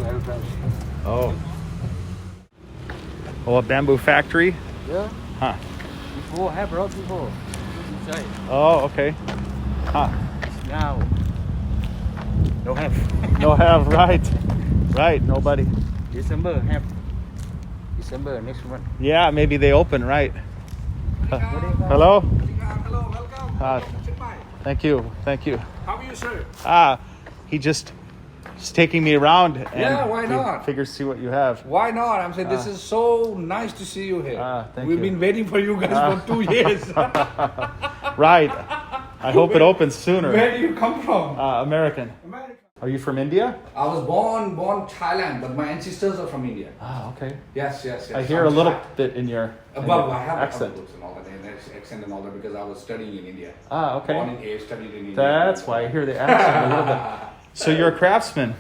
elephants. Oh. Oh, a bamboo factory? Yeah. Huh. Before have a lot of people. Say. Oh, okay. Huh. Now. Don't have. No have, right. Right, nobody. December have. December next month. Yeah, maybe they open, right. Hello? Hello, welcome. Chiang Mai. Thank you, thank you. How are you, sir? He just taking me around and Yeah, why he not? figures see what you have. Why not? I'm saying this is so nice to see you here. Thank We've you. been waiting for you guys for 2 years. Right. I hope it opens sooner. Where do you come from? American. America. Are you from India? I was born Thailand, but my ancestors are from India. Okay. Yes. I hear a little bit in your, Well, I have accent. and all that, and accent and all that because I was studying in India. Okay. Born in here, studied in India. That's why I hear the accent a little bit. So you're a craftsman.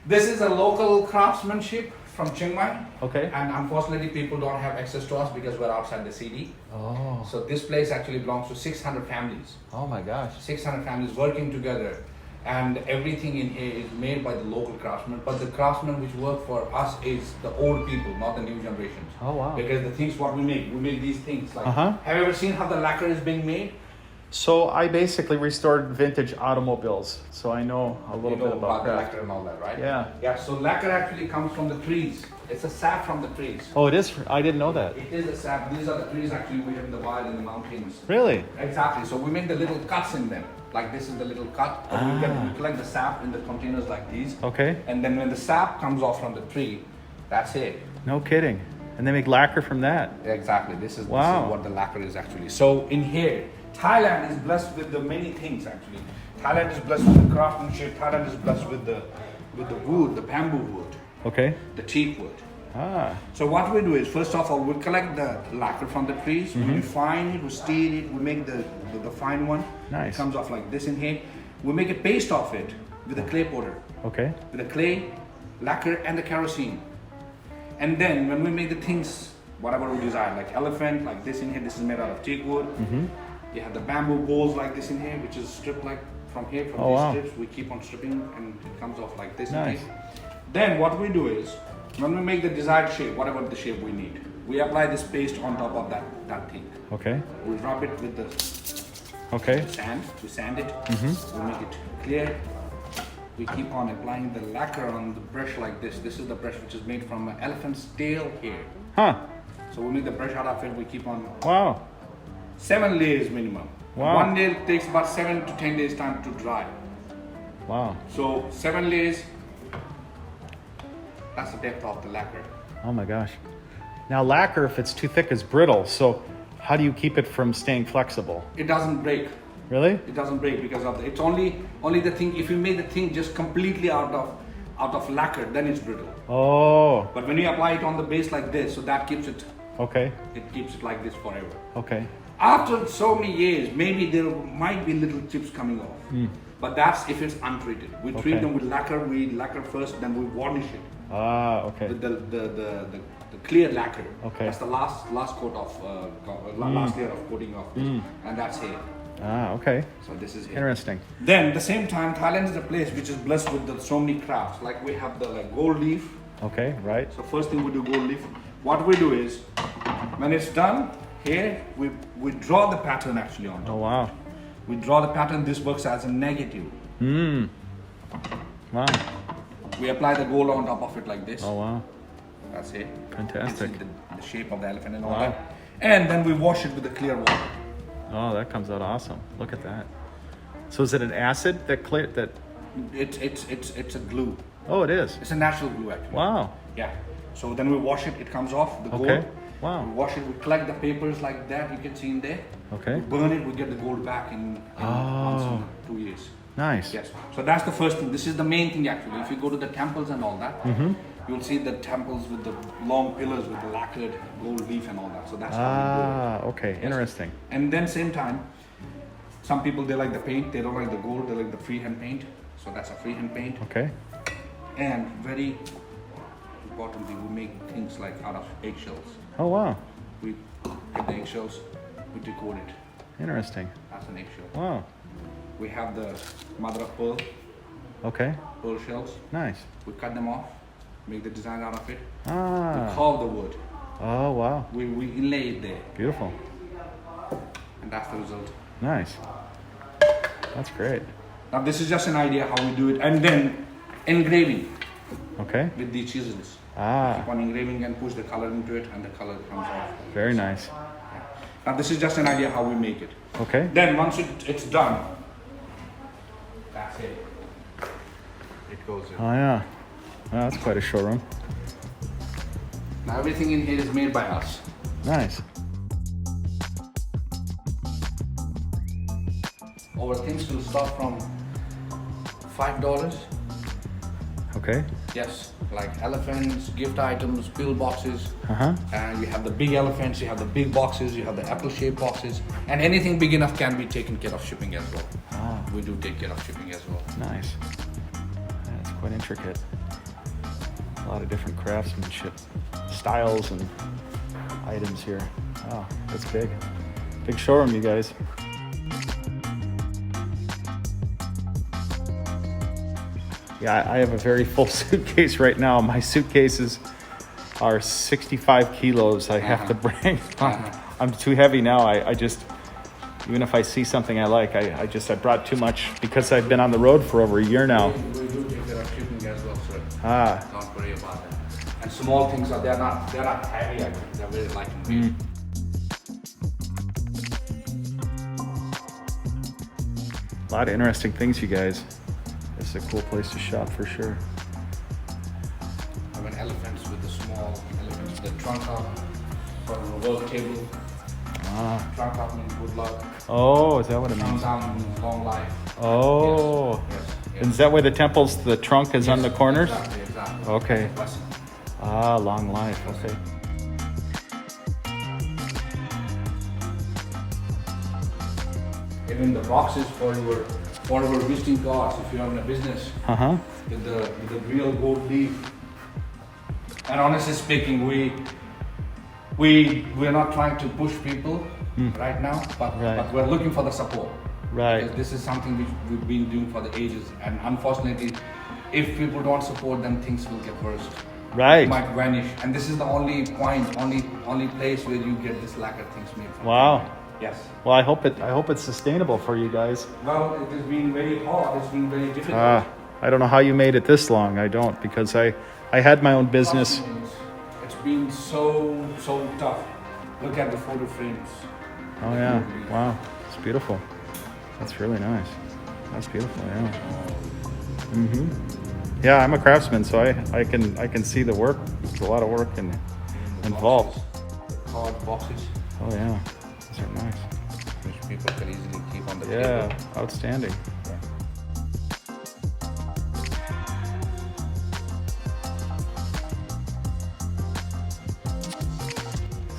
This is a local craftsmanship from Chiang Mai. Okay. And unfortunately, people don't have access to us because we're outside the city. Oh. So this place actually belongs to 600 families. Oh my gosh. 600 families working together. And everything in here is made by the local craftsmen. But the craftsmen which work for us is the old people, not the new generations. Oh wow. Because the things what we make these things. Like, Uh-huh. have you ever seen how the lacquer is being made? So I basically restored vintage automobiles. So I know a little You know bit about the craft. lacquer and all that, right? Yeah. Yeah, so lacquer actually comes from the trees. It's a sap from the trees. Oh, it is? I didn't know that. It is a sap. These are the trees actually we have in the wild in the mountains. Really? Exactly. So we make the little cuts in them. Like this is the little cut. And we collect the sap in the containers like these. Okay. And then when the sap comes off from the tree, that's it. No kidding. And they make lacquer from that. Exactly. This is Wow. what the lacquer is actually. So in here, Thailand is blessed with the many things actually. Thailand is blessed with the craftsmanship. Thailand is blessed with the wood, the bamboo wood, Okay. the teak wood. So what we do is, first of all, we collect the lacquer from the trees, we refine it, we steel it, we make the fine one. Nice. It comes off like this in here. We make a paste of it with a clay powder, Okay. with the clay, lacquer, and the kerosene. And then when we make the things, whatever we desire, like elephant, like this in here, this is made out of teak wood. You have the bamboo bowls like this in here, which is stripped like from here, from these wow. strips. We keep on stripping and it comes off like this in Nice. here. Then what we do is, when we make the desired shape, whatever the shape we need, we apply this paste on top of that thing. Okay. We rub it with the Okay. sand, we sand it, we make it clear. We keep on applying the lacquer on the brush like this. This is the brush which is made from an elephant's tail here. Huh. So we make the brush out of it, we keep on Wow. 7 layers minimum. Wow. One layer takes about 7 to 10 days time to dry. Wow. So 7 layers, that's the depth of the lacquer. Oh my gosh. Now lacquer, if it's too thick, is brittle. So how do you keep it from staying flexible? It doesn't break. Really? It doesn't break because of it's only the thing. If you make the thing just completely out of lacquer, then it's brittle. Oh. But when you apply it on the base like this, so that keeps it. Okay. It keeps it like this forever. Okay. After so many years, maybe there might be little chips coming off. But that's if it's untreated. We treat Okay. them with lacquer. We lacquer first, then we varnish it Okay. with the clear lacquer. Okay. That's the last coat of last layer of coating of this, and that's it. Okay. So this is it. Interesting. Then at the same time, Thailand is a place which is blessed with so many crafts. Like we have the gold leaf. Okay, right. So first thing we do gold leaf. What we do is, when it's done, here we draw the pattern actually on top. Oh wow. We draw the pattern. This works as a negative. Wow. We apply the gold on top of it like this. Oh wow. That's it. Fantastic. You can see the shape of the elephant and all Wow. that. And then we wash it with the clear water. Oh, that comes out awesome. Look at that. So is it an acid that clear that? It's a glue. Oh, it is. It's a natural glue actually. Wow. Yeah. So then we wash it. It comes off the gold. Okay. Wow. We wash it. We collect the papers like that. You can see in there. Okay. We burn it. We get the gold back in once in 2 years. Nice. Yes. So that's the first thing. This is the main thing actually. If you go to the temples and all that, you'll see the temples with the long pillars with the lacquered gold leaf and all that. So that's how we do it. Okay. Yes. Interesting. And then same time, some people they like the paint. They don't like the gold. They like the freehand paint. So that's a freehand paint. Okay. And very importantly, we make things like out of eggshells. Oh wow. We get the eggshells, we decode it. Interesting. That's an eggshell. Wow. We have the mother of pearl Okay. shells. Nice. We cut them off. make the design out of it. We Ah. carve the wood. Oh, wow. We inlay it there, Beautiful. and that's the result. Nice. That's great. Now this is just an idea how we do it, and then engraving Okay. with the chisels. Ah, Keep on engraving and push the color into it, and the color comes off. very nice. Now this is just an idea how we make it. Okay. Then once it's done, that's it. It goes in. Oh, yeah. Well, that's quite a showroom. Now everything in here is made by us. Nice. Our things will start from $5. Okay. Yes, like elephants, gift items, pill boxes. Uh-huh. And you have the big elephants, you have the big boxes, you have the apple-shaped boxes, and anything big enough can be taken care of shipping as well. Ah, We do take care of shipping as well. nice. That's quite intricate. A lot of different craftsmanship styles and items here. Wow, that's big. Big showroom, you guys. Yeah, I have a very full suitcase right now. My suitcases are 65 kilos. I have to bring. I'm too heavy now. I just, even if I see something I like, I brought too much because I've been on the road for over a year now. We do take care of shipping as well, sir. Ah, Don't worry about that. And small things are they're not heavy. They're very light and weight. a lot of interesting things, you guys. This is a cool place to shop for sure. I mean, elephants with the small elephants, the trunk up for the work table. Ah. Trunk up means good luck. Oh, is that what it Thumbs means? down means long life. Oh. Yes. Is that where the temples, the trunk is on the corners? Exactly. Okay. Blessing. Ah, long life. Okay. Even the boxes for your visiting cards, if you're in a business, Uh-huh. with the real gold leaf. And honestly speaking, we're not trying to push people right now, but we're looking for the support. Right. Because this is something which we've been doing for the ages, and unfortunately, if people don't support, then things will get worse. Right. It might vanish, and this is the only place where you get this lacquer things made from. Wow. Yes. Well, I hope it's sustainable for you guys. Well, it has been very hard. It's been very difficult. I don't know how you made it this long. I don't, because I had my own business. It's been so tough. Look at the photo frames. Oh yeah. Wow. It's beautiful. That's really nice. That's beautiful, yeah. Mm-hmm. Yeah, I'm a craftsman, so I can see the work. There's a lot of work involved. Boxes, card boxes, Oh yeah. These are nice. which people can easily keep on the table. Yeah, outstanding.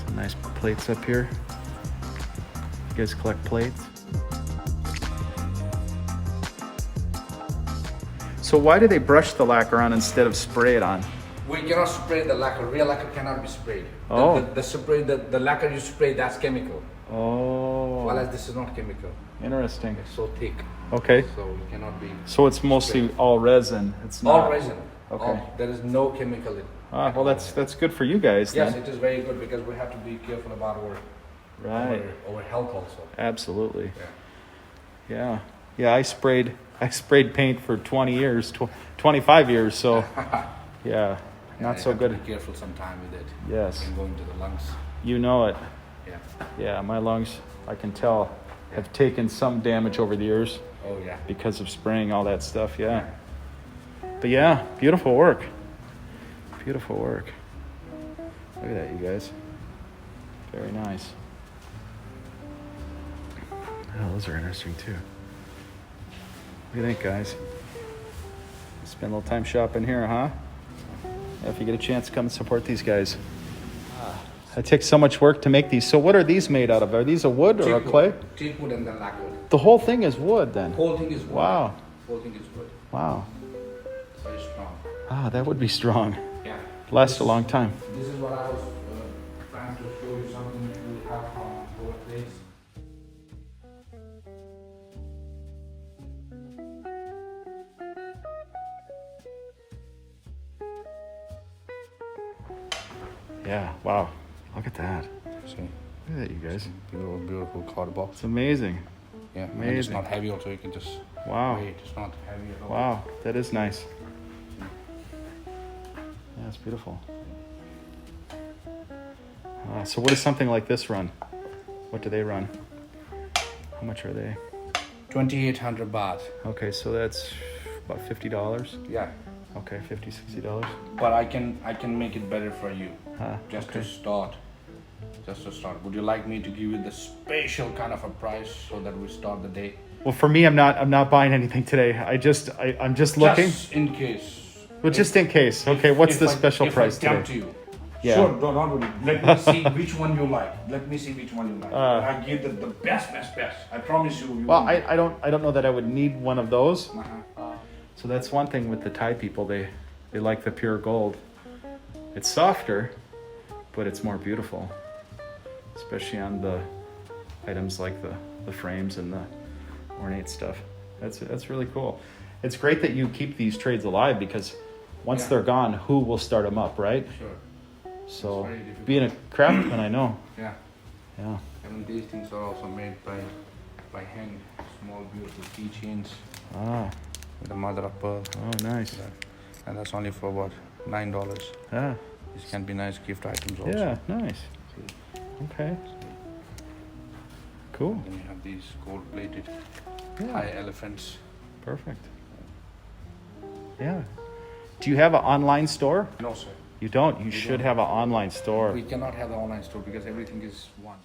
Some nice plates up here. You guys collect plates? So why do they brush the lacquer on instead of spray it on? We cannot spray the lacquer. Real lacquer cannot be sprayed. Oh. The lacquer you spray, that's chemical. Oh, Whereas this is not chemical. interesting. It's so thick, Okay, so it cannot be. so it's mostly all resin. It's not All resin. Okay. There is no chemical in. Ah, well, that's good for you guys Yes, then. it is very good because we have to be careful about Right. our health also. Absolutely. Yeah. Yeah. I sprayed paint for 20 years, 25 years. So yeah, not you so have to good. Be careful sometime with it. Yes, And going to the lungs. you know it. Yeah. Yeah, my lungs, I can tell, have taken some damage over the years Oh yeah. because of spraying all that stuff. Yeah. But yeah, beautiful work. Beautiful work. Look at that, you guys. Very nice. Oh, those are interesting too. What do you think, guys? Spend a little time shopping here, huh? Yeah, if you get a chance, come and support these guys. It takes so much work to make these. So what are these made out of? Are these a wood or a clay? Teak wood and then lacquer. The whole thing is wood then? Whole thing is wood. Wow. Whole thing is wood. Wow. Very strong. Ah, that would be strong. Yeah. Last a long time. This is what I was trying to show you something which we have from our place. Yeah. Wow. Look at that. See, Look at that, you guys. beautiful, beautiful card box. It's amazing. Yeah, and it's Amazing. not heavy also. You can just Wow. wait. It's not heavy at all. Wow. That is nice. Yeah, it's beautiful. So what does something like this run? What do they run? How much are they? 2,800 baht. Okay, so that's about $50. Yeah, Okay, $50, $60. but I can make it better for you. Just okay. to start. Just to start. Would you like me to give you the special kind of a price so that we start the day? Well, for me, I'm not buying anything today. I'm just looking. Just in case. Well, just in case. Okay, what's the special price if I tempt today? you. Yeah. Sure, don't worry. Let me see which one you like. Let me see which one you like. I give the best. I promise you. Well, I don't know that I would need one of those. Uh-huh. So that's one thing with the Thai people. They like the pure gold. It's softer, but it's more beautiful, especially on the items like the frames and the ornate stuff. That's really cool. It's great that you keep these trades alive because once Yeah. they're gone, who will start them up, right? Sure. So very difficult. being a craftsman, I know. Yeah. Yeah. And these things are also made by hand. Small beautiful keychains Ah. with the mother of pearl. Oh, nice. Yeah. And that's only for what? $9. Ah. These can be nice gift items also. Yeah. Nice. Okay. Cool. Then you have these gold-plated Yeah. Thai elephants. Perfect. Yeah. Do you have an online store? No, sir. You don't. You should have an online store. We cannot have the online store because everything is one.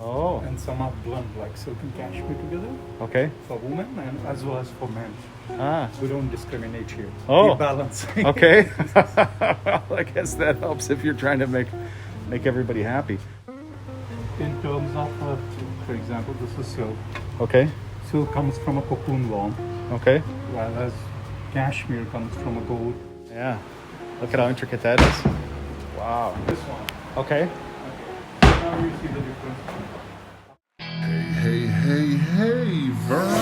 Oh. And some are blend like silk and cashmere together Okay. for women and as well as for men. Ah. We don't discriminate here. Oh. We balance. Okay. Well, I guess that helps if you're trying to make everybody happy. In terms of, for example, this is silk. Okay. Silk comes from a cocoon worm, Okay. whereas cashmere comes from a gold. Yeah. Look at how intricate that is. Wow. This one. Okay. Now you see the difference. Hey, Vern.